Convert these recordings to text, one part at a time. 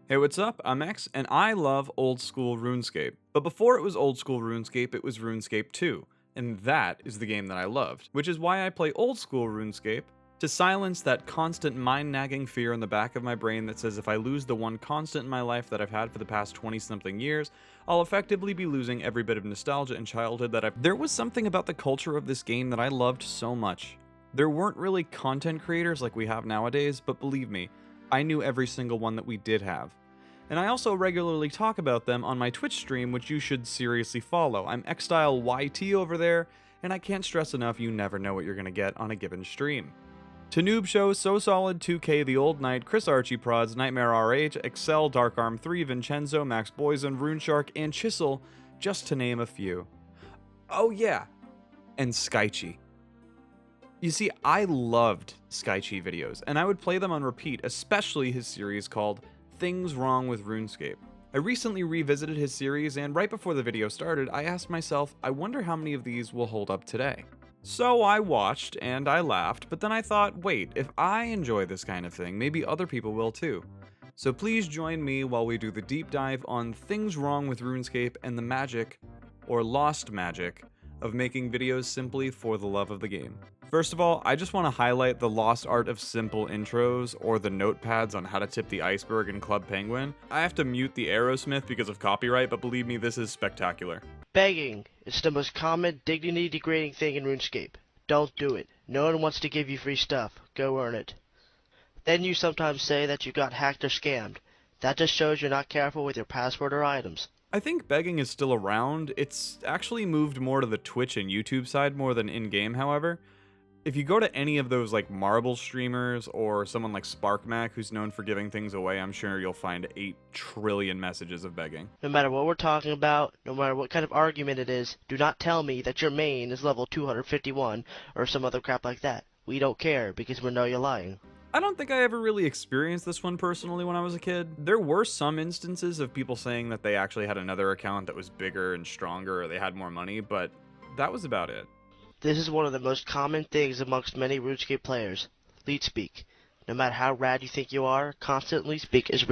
Hey, what's up? I'm X, and I love old school RuneScape. But before it was old school RuneScape, it was RuneScape 2, and that is the game that I loved, which is why I play old school RuneScape to silence that constant mind nagging fear in the back of my brain that says if I lose the one constant in my life that I've had for the past 20 something years, I'll effectively be losing every bit of nostalgia and childhood that I've. There was something about the culture of this game that I loved so much. There weren't really content creators like we have nowadays, but believe me, I knew every single one that we did have. And I also regularly talk about them on my Twitch stream, which you should seriously follow. I'm Extile YT over there, and I can't stress enough you never know what you're gonna get on a given stream. To Noob Show, So Solid, 2K, The Old Knight, Chris Archie Prods, Nightmare RH, Excel, Dark Arm 3, Vincenzo, Max Boysen, RuneShark, and Chisel, just to name a few. Oh yeah, and Skychi. You see, I loved Skychi videos, and I would play them on repeat, especially his series called Things Wrong with RuneScape. I recently revisited his series, and right before the video started, I asked myself, I wonder how many of these will hold up today. So I watched, and I laughed, but then I thought, wait, if I enjoy this kind of thing, maybe other people will too. So please join me while we do the deep dive on things wrong with RuneScape and the magic, or lost magic, of making videos simply for the love of the game. First of all, I just want to highlight the lost art of simple intros, or the notepads on how to tip the iceberg in Club Penguin. I have to mute the Aerosmith because of copyright, but believe me, this is spectacular. Begging is the most common dignity-degrading thing in RuneScape. Don't do it. No one wants to give you free stuff. Go earn it. Then you sometimes say that you got hacked or scammed. That just shows you're not careful with your password or items. I think begging is still around. It's actually moved more to the Twitch and YouTube side more than in-game, however. If you go to any of those like Marble streamers or someone like SparkMac who's known for giving things away, I'm sure you'll find 8 trillion messages of begging. No matter what we're talking about, no matter what kind of argument it is, do not tell me that your main is level 251 or some other crap like that. We don't care because we know you're lying. I don't think I ever really experienced this one personally when I was a kid. There were some instances of people saying that they actually had another account that was bigger and stronger or they had more money, but that was about it. This is one of the most common things amongst many RuneScape players. Lead speak. No matter how rad you think you are, constant lead speak is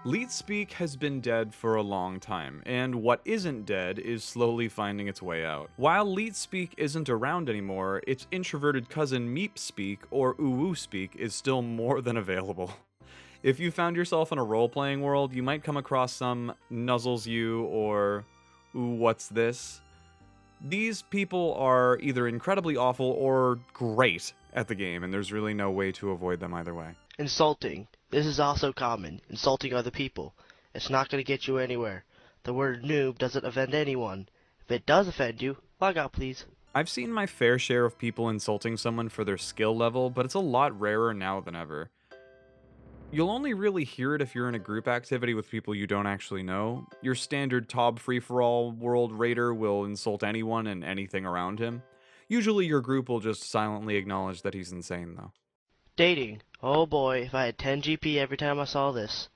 Leet Speak has been dead for a long time, and what isn't dead is slowly finding its way out. While Leet Speak isn't around anymore, its introverted cousin Meep Speak, or Uwu Speak, is still more than available. If you found yourself in a role-playing world, you might come across some Nuzzles You or Ooh, what's this? These people are either incredibly awful or great at the game, and there's really no way to avoid them either way. Insulting. This is also common. Insulting other people. It's not going to get you anywhere. The word noob doesn't offend anyone. If it does offend you, log out please. I've seen my fair share of people insulting someone for their skill level, but it's a lot rarer now than ever. You'll only really hear it if you're in a group activity with people you don't actually know. Your standard Tob free-for-all world raider will insult anyone and anything around him. Usually your group will just silently acknowledge that he's insane, though. Dating. Oh boy, if I had 10 GP every time I saw this.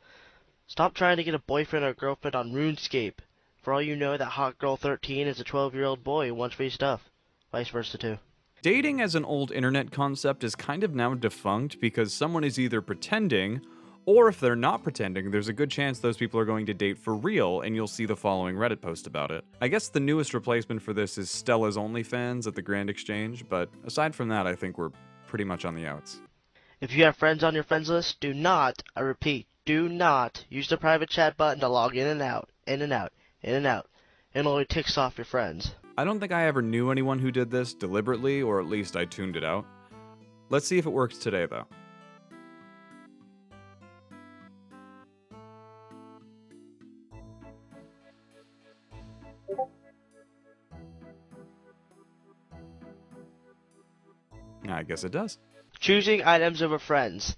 Stop trying to get a boyfriend or girlfriend on RuneScape. For all you know, that hot girl 13 is a 12-year-old boy who wants free stuff. Vice versa too. Dating as an old internet concept is kind of now defunct because someone is either pretending, or if they're not pretending, there's a good chance those people are going to date for real, and you'll see the following Reddit post about it. I guess the newest replacement for this is Stella's OnlyFans at the Grand Exchange, but aside from that, I think we're pretty much on the outs. If you have friends on your friends list, do not, I repeat, do not use the private chat button to log in and out, in and out, in and out. It only ticks off your friends. I don't think I ever knew anyone who did this deliberately, or at least I tuned it out. Let's see if it works today, though. I guess it does. Choosing items over friends.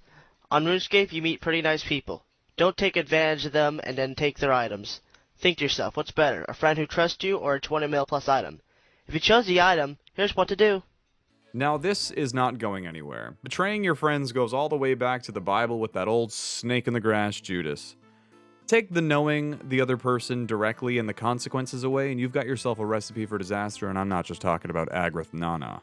On RuneScape, you meet pretty nice people. Don't take advantage of them and then take their items. Think to yourself, what's better, a friend who trusts you or a 20 mil plus item? If you chose the item, here's what to do. Now this is not going anywhere. Betraying your friends goes all the way back to the Bible with that old snake in the grass Judas. Take the knowing the other person directly and the consequences away, and you've got yourself a recipe for disaster, and I'm not just talking about Agrith Nana.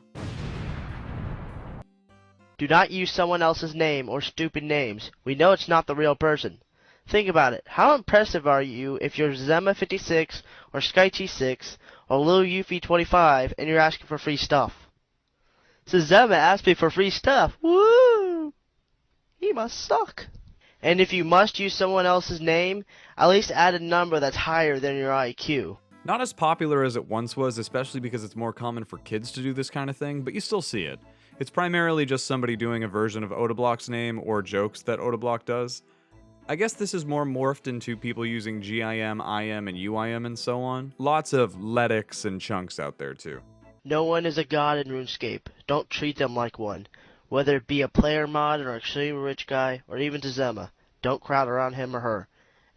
Do not use someone else's name or stupid names. We know it's not the real person. Think about it. How impressive are you if you're Zema56 or Skychi6 or Lil Yuffie25 and you're asking for free stuff? So Zema asked me for free stuff. Woo! He must suck. And if you must use someone else's name, at least add a number that's higher than your IQ. Not as popular as it once was, especially because it's more common for kids to do this kind of thing, but you still see it. It's primarily just somebody doing a version of Odablock's name or jokes that Odablock does. I guess this is more morphed into people using GIM, IM, and UIM and so on. Lots of letics and chunks out there too. No one is a god in RuneScape. Don't treat them like one. Whether it be a player mod or an extremely rich guy, or even to Zema, don't crowd around him or her.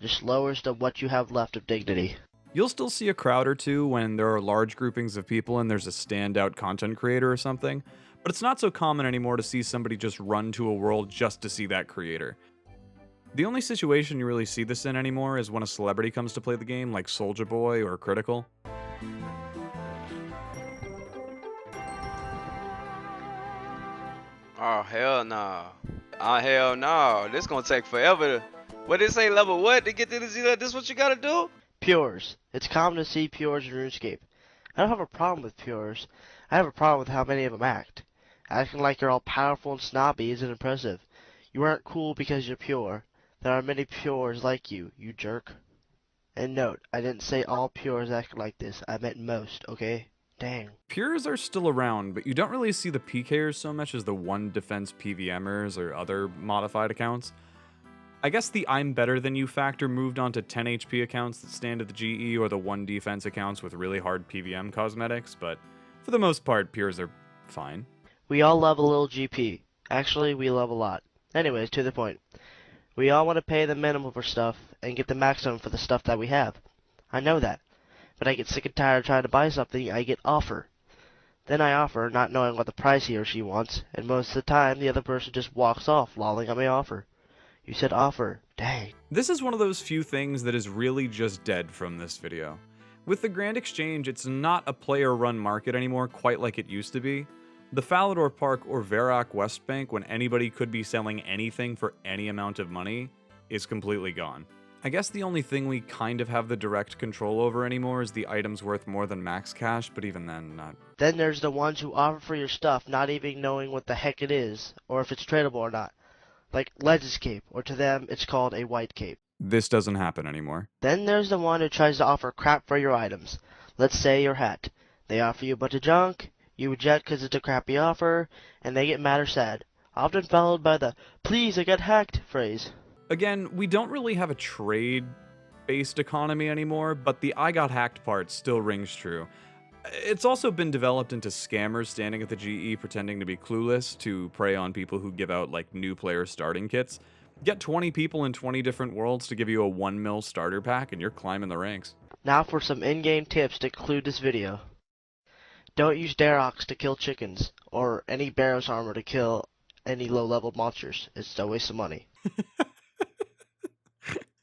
It just lowers to what you have left of dignity. You'll still see a crowd or two when there are large groupings of people and there's a standout content creator or something, but it's not so common anymore to see somebody just run to a world just to see that creator. The only situation you really see this in anymore is when a celebrity comes to play the game, like Soulja Boy or Critical. Oh, hell no. Oh, hell no. This gonna take forever. What they say, level what? To get to this, this what you gotta do? Pures. It's common to see pures in RuneScape. I don't have a problem with pures. I have a problem with how many of them act. Acting like you're all powerful and snobby isn't impressive. You aren't cool because you're pure. There are many pures like you, you jerk. And note, I didn't say all pures act like this. I meant most, okay? Dang. Pures are still around, but you don't really see the PKers so much as the one defense PVMers or other modified accounts. I guess the I'm better than you factor moved on to 10 HP accounts that stand at the GE or the 1 defense accounts with really hard PVM cosmetics, but for the most part, pures are fine. We all love a little GP. Actually, we love a lot. Anyways, to the point. We all want to pay the minimum for stuff and get the maximum for the stuff that we have. I know that. But I get sick and tired of trying to buy something I get offer. Then I offer, not knowing what the price he or she wants, and most of the time the other person just walks off, lolling at my offer. You said offer. Dang. This is one of those few things that is really just dead from this video. With the Grand Exchange, it's not a player-run market anymore quite like it used to be. The Falador Park or Verak West Bank, when anybody could be selling anything for any amount of money, is completely gone. I guess the only thing we kind of have the direct control over anymore is the items worth more than max cash, but even then, not. Then there's the ones who offer for your stuff not even knowing what the heck it is, or if it's tradable or not. Like Legends Cape, or to them it's called a white cape. This doesn't happen anymore. Then there's the one who tries to offer crap for your items. Let's say your hat. They offer you a bunch of junk, you reject because it's a crappy offer, and they get mad or sad. Often followed by the, please I got hacked phrase. Again, we don't really have a trade-based economy anymore, but the I got hacked part still rings true. It's also been developed into scammers standing at the GE pretending to be clueless to prey on people who give out like new player starting kits. Get 20 people in 20 different worlds to give you a 1 mil starter pack and you're climbing the ranks. Now for some in-game tips to conclude this video. Don't use Darox to kill chickens, or any Barrow's armor to kill any low-level monsters. It's a waste of money.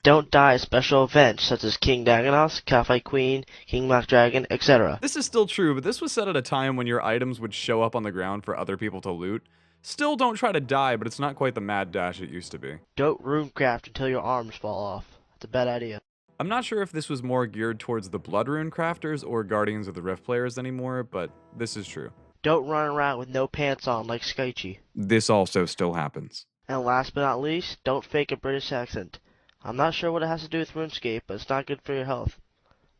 Don't die at special events such as King Dagonos, Catfight Queen, King Black Dragon, etc. This is still true, but this was said at a time when your items would show up on the ground for other people to loot. Still don't try to die, but it's not quite the mad dash it used to be. Don't runecraft until your arms fall off. It's a bad idea. I'm not sure if this was more geared towards the Blood Rune crafters or Guardians of the Rift players anymore, but this is true. Don't run around with no pants on like Skychi. This also still happens. And last but not least, don't fake a British accent. I'm not sure what it has to do with RuneScape, but it's not good for your health.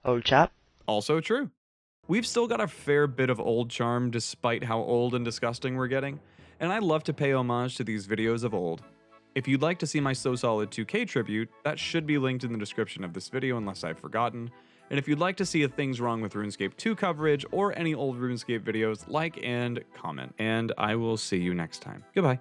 Old chap? Also true. We've still got a fair bit of old charm despite how old and disgusting we're getting, and I love to pay homage to these videos of old. If you'd like to see my So Solid 2K tribute, that should be linked in the description of this video unless I've forgotten. And if you'd like to see a Things Wrong with RuneScape 2 coverage or any old RuneScape videos, like and comment. And I will see you next time. Goodbye.